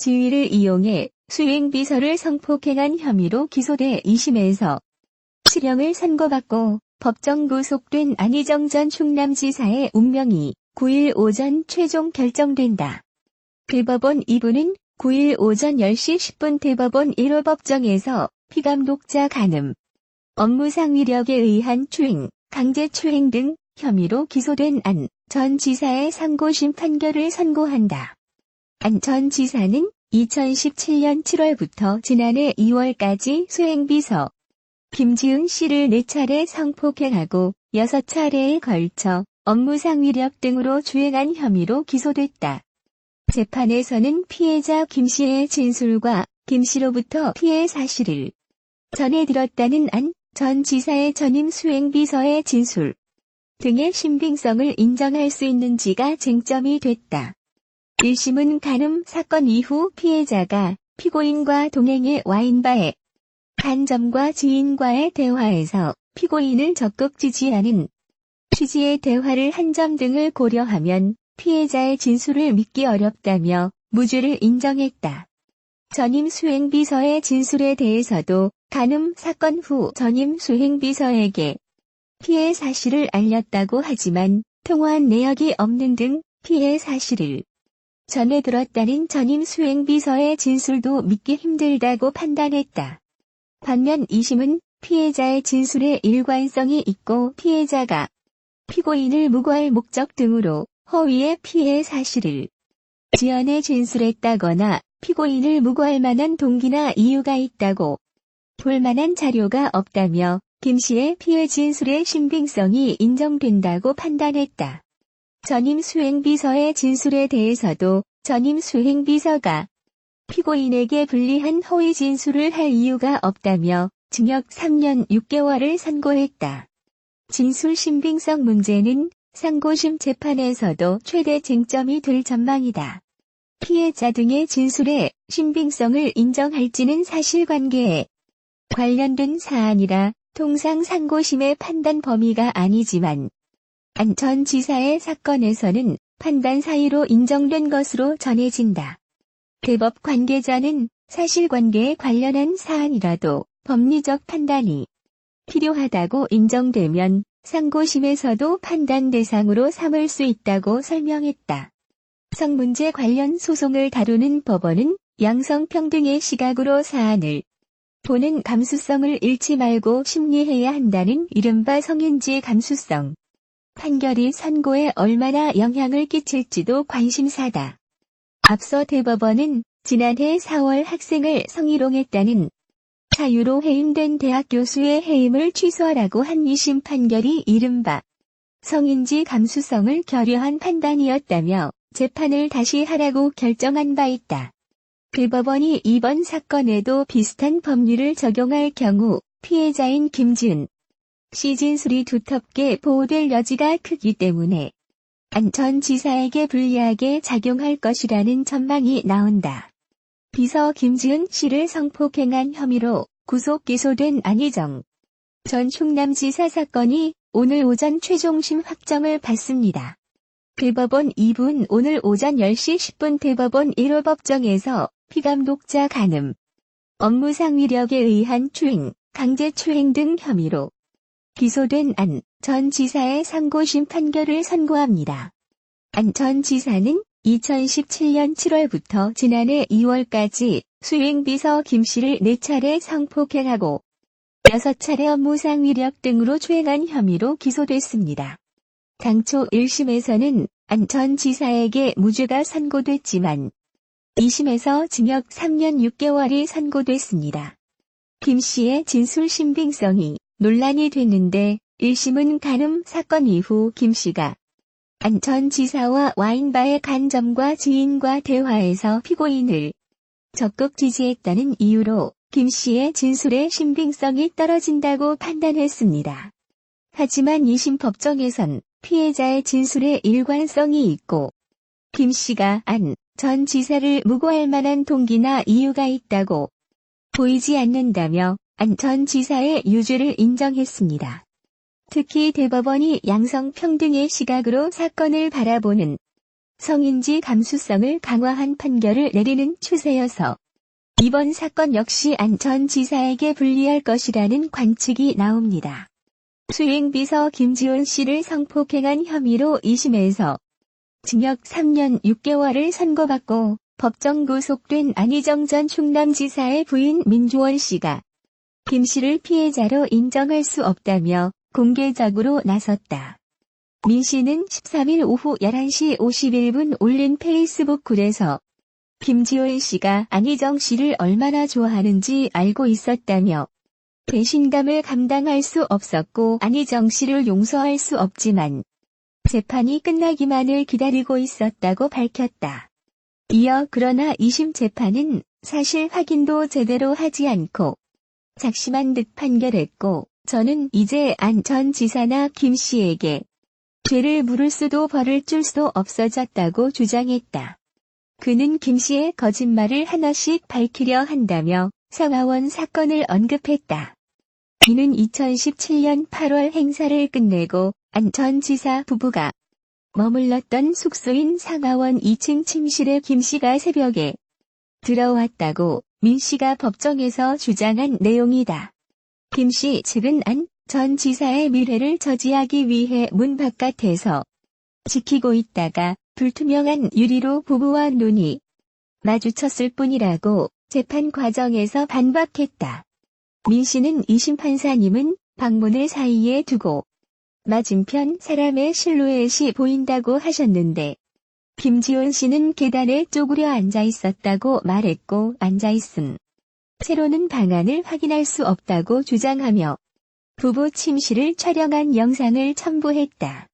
지위를 이용해 수행비서를 성폭행한 혐의로 기소돼 2심에서 실형을 선고받고 법정 구속된 안희정 전 충남지사의 운명이 9일 오전 최종 결정된다. 대법원 2부는 9일 오전 10시 10분 대법원 1호 법정에서 피감독자 간음, 업무상 위력에 의한 추행, 강제추행 등 혐의로 기소된 안 전 지사의 상고심 판결을 선고한다. 안 전 지사는 2017년 7월부터 지난해 2월까지 수행비서 김지은 씨를 4차례 성폭행하고 6차례에 걸쳐 업무상 위력 등으로 주행한 혐의로 기소됐다. 재판에서는 피해자 김 씨의 진술과 김 씨로부터 피해 사실을 전해 들었다는 안 전 지사의 전임 수행비서의 진술 등의 신빙성을 인정할 수 있는지가 쟁점이 됐다. 1심은 간음 사건 이후 피해자가 피고인과 동행해 와인바에 간 점과 지인과의 대화에서 피고인을 적극 지지하는 취지의 대화를 한 점 등을 고려하면 피해자의 진술을 믿기 어렵다며 무죄를 인정했다. 전임 수행비서의 진술에 대해서도 간음 사건 후 전임 수행비서에게 피해 사실을 알렸다고 하지만 통화한 내역이 없는 등 피해 사실을 전해 들었다는 전임 수행비서의 진술도 믿기 힘들다고 판단했다. 반면 2심은 피해자의 진술에 일관성이 있고 피해자가 피고인을 무고할 목적 등으로 허위의 피해 사실을 지연해 진술했다거나 피고인을 무고할 만한 동기나 이유가 있다고 볼 만한 자료가 없다며 김 씨의 피해 진술의 신빙성이 인정된다고 판단했다. 전임 수행비서의 진술에 대해서도 전임 수행비서가 피고인에게 불리한 허위 진술을 할 이유가 없다며 징역 3년 6개월을 선고했다. 진술 신빙성 문제는 상고심 재판에서도 최대 쟁점이 될 전망이다. 피해자 등의 진술의 신빙성을 인정할지는 사실관계에 관련된 사안이라 통상 상고심의 판단 범위가 아니지만 안 전 지사의 사건에서는 판단 사유로 인정된 것으로 전해진다. 대법 관계자는 사실관계에 관련한 사안이라도 법리적 판단이 필요하다고 인정되면 상고심에서도 판단 대상으로 삼을 수 있다고 설명했다. 성문제 관련 소송을 다루는 법원은 양성평등의 시각으로 사안을 보는 감수성을 잃지 말고 심리해야 한다는 이른바 성인지 감수성 판결이 선고에 얼마나 영향을 끼칠지도 관심사다. 앞서 대법원은 지난해 4월 학생을 성희롱했다는 사유로 해임된 대학 교수의 해임을 취소하라고 한 2심 판결이 이른바 성인지 감수성을 결여한 판단이었다며 재판을 다시 하라고 결정한 바 있다. 대법원이 이번 사건에도 비슷한 법률을 적용할 경우 피해자인 김지은 씨 진술이 두텁게 보호될 여지가 크기 때문에 안 전 지사에게 불리하게 작용할 것이라는 전망이 나온다. 비서 김지은 씨를 성폭행한 혐의로 구속 기소된 안희정 전 충남지사 사건이 오늘 오전 최종심 확정을 받습니다. 대법원 2부는 오늘 오전 10시 10분 대법원 1호 법정에서 피감독자 간음, 업무상 위력에 의한 추행, 강제추행 등 혐의로 기소된 안 전 지사의 상고심 판결을 선고합니다. 안 전 지사는 2017년 7월부터 지난해 2월까지 수행비서 김 씨를 4차례 성폭행하고 6차례 업무상 위력 등으로 추행한 혐의로 기소됐습니다. 당초 1심에서는 안 전 지사에게 무죄가 선고됐지만 2심에서 징역 3년 6개월이 선고됐습니다. 김 씨의 진술 신빙성이 논란이 됐는데 1심은 간음 사건 이후 김 씨가 안 전 지사와 와인바에 간 점과 지인과 대화에서 피고인을 적극 지지했다는 이유로 김 씨의 진술의 신빙성이 떨어진다고 판단했습니다. 하지만 2심 법정에선 피해자의 진술에 일관성이 있고 김 씨가 안 전 지사를 무고할 만한 동기나 이유가 있다고 보이지 않는다며 안 전 지사의 유죄를 인정했습니다. 특히 대법원이 양성평등의 시각으로 사건을 바라보는 성인지 감수성을 강화한 판결을 내리는 추세여서 이번 사건 역시 안 전 지사에게 불리할 것이라는 관측이 나옵니다. 수행비서 김지훈 씨를 성폭행한 혐의로 2심에서 징역 3년 6개월을 선고받고 법정 구속된 안희정 전 충남지사의 부인 민주원 씨가 김 씨를 피해자로 인정할 수 없다며 공개적으로 나섰다. 민 씨는 13일 오후 11시 51분 올린 페이스북 글에서 김지훈 씨가 안희정 씨를 얼마나 좋아하는지 알고 있었다며 배신감을 감당할 수 없었고 안희정 씨를 용서할 수 없지만 재판이 끝나기만을 기다리고 있었다고 밝혔다. 이어 그러나 2심 재판은 사실 확인도 제대로 하지 않고 작심한 듯 판결했고 저는 이제 안 전 지사나 김 씨에게 죄를 물을 수도 벌을 줄 수도 없어졌다고 주장했다. 그는 김 씨의 거짓말을 하나씩 밝히려 한다며 상하원 사건을 언급했다. 이는 2017년 8월 행사를 끝내고 안 전 지사 부부가 머물렀던 숙소인 상하원 2층 침실에 김 씨가 새벽에 들어왔다고 민 씨가 법정에서 주장한 내용이다. 김 씨 측은 안 전 지사의 미래를 저지하기 위해 문 바깥에서 지키고 있다가 불투명한 유리로 부부와 눈이 마주쳤을 뿐이라고 재판 과정에서 반박했다. 민 씨는 2심 판사님은 방문을 사이에 두고 맞은편 사람의 실루엣이 보인다고 하셨는데 김지훈 씨는 계단에 쪼그려 앉아 있었다고 말했고 앉아있음 채로는 방안을 확인할 수 없다고 주장하며 부부 침실을 촬영한 영상을 첨부했다.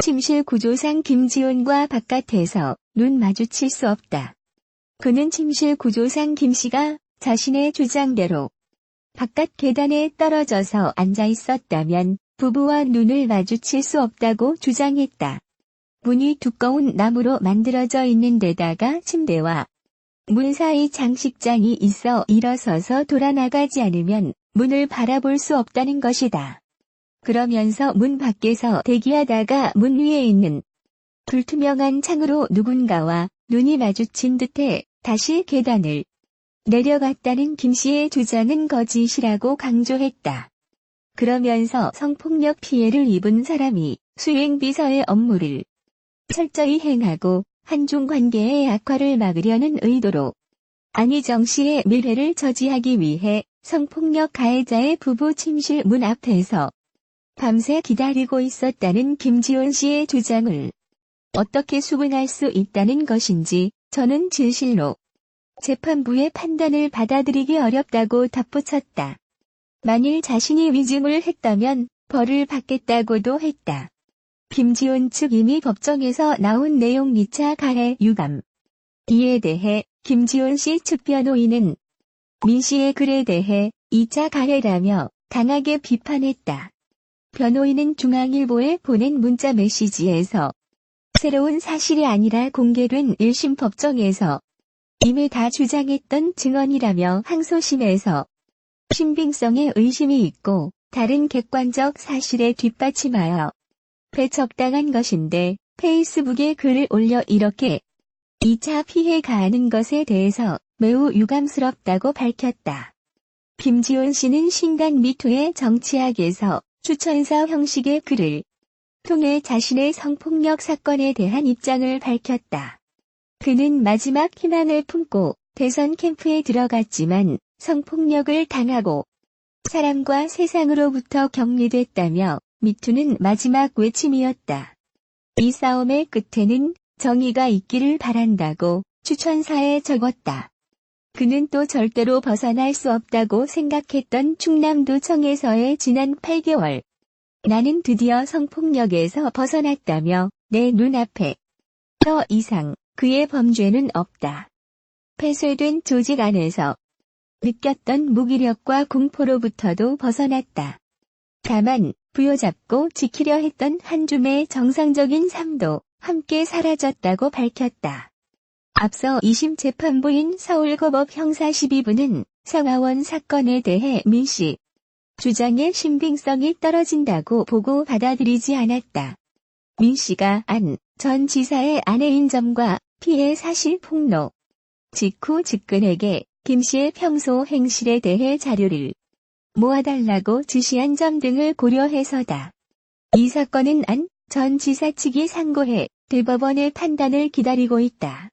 침실 구조상 김지훈과 바깥에서 눈 마주칠 수 없다. 그는 침실 구조상 김 씨가 자신의 주장대로 바깥 계단에 떨어져서 앉아 있었다면 부부와 눈을 마주칠 수 없다고 주장했다. 문이 두꺼운 나무로 만들어져 있는 데다가 침대와 문 사이 장식장이 있어 일어서서 돌아 나가지 않으면 문을 바라볼 수 없다는 것이다. 그러면서 문 밖에서 대기하다가 문 위에 있는 불투명한 창으로 누군가와 눈이 마주친 듯해 다시 계단을 내려갔다는 김 씨의 주장은 거짓이라고 강조했다. 그러면서 성폭력 피해를 입은 사람이 수행비서의 업무를 철저히 행하고 한중 관계의 악화를 막으려는 의도로 안희정 씨의 미래를 저지하기 위해 성폭력 가해자의 부부 침실 문 앞에서 밤새 기다리고 있었다는 김지훈 씨의 주장을 어떻게 수긍할 수 있다는 것인지 저는 진실로 재판부의 판단을 받아들이기 어렵다고 덧붙였다. 만일 자신이 위증을 했다면 벌을 받겠다고도 했다. 김지훈 측 이미 법정에서 나온 내용 2차 가해 유감. 이에 대해 김지훈 씨 측 변호인은 민 씨의 글에 대해 2차 가해라며 강하게 비판했다. 변호인은 중앙일보에 보낸 문자 메시지에서 새로운 사실이 아니라 공개된 1심 법정에서 이미 다 주장했던 증언이라며 항소심에서 신빙성에 의심이 있고 다른 객관적 사실에 뒷받침하여 배척당한 것인데 페이스북에 글을 올려 이렇게 2차 피해 가하는 것에 대해서 매우 유감스럽다고 밝혔다. 김지훈 씨는 신간 미투의 정치학에서 추천서 형식의 글을 통해 자신의 성폭력 사건에 대한 입장을 밝혔다. 그는 마지막 희망을 품고 대선 캠프에 들어갔지만 성폭력을 당하고 사람과 세상으로부터 격리됐다며 미투는 마지막 외침이었다. 이 싸움의 끝에는 정의가 있기를 바란다고 추천사에 적었다. 그는 또 절대로 벗어날 수 없다고 생각했던 충남도청에서의 지난 8개월. 나는 드디어 성폭력에서 벗어났다며 내 눈앞에 더 이상 그의 범죄는 없다. 폐쇄된 조직 안에서 느꼈던 무기력과 공포로부터도 벗어났다. 다만 부여잡고 지키려 했던 한 줌의 정상적인 삶도 함께 사라졌다고 밝혔다. 앞서 2심 재판부인 서울고법 형사 12부는 상하원 사건에 대해 민 씨 주장의 신빙성이 떨어진다고 보고 받아들이지 않았다. 민 씨가 안 전 지사의 아내인 점과 피해 사실 폭로 직후 측근에게 김 씨의 평소 행실에 대해 자료를 모아달라고 지시한 점 등을 고려해서다. 이 사건은 안 전 지사 측이 상고해 대법원의 판단을 기다리고 있다.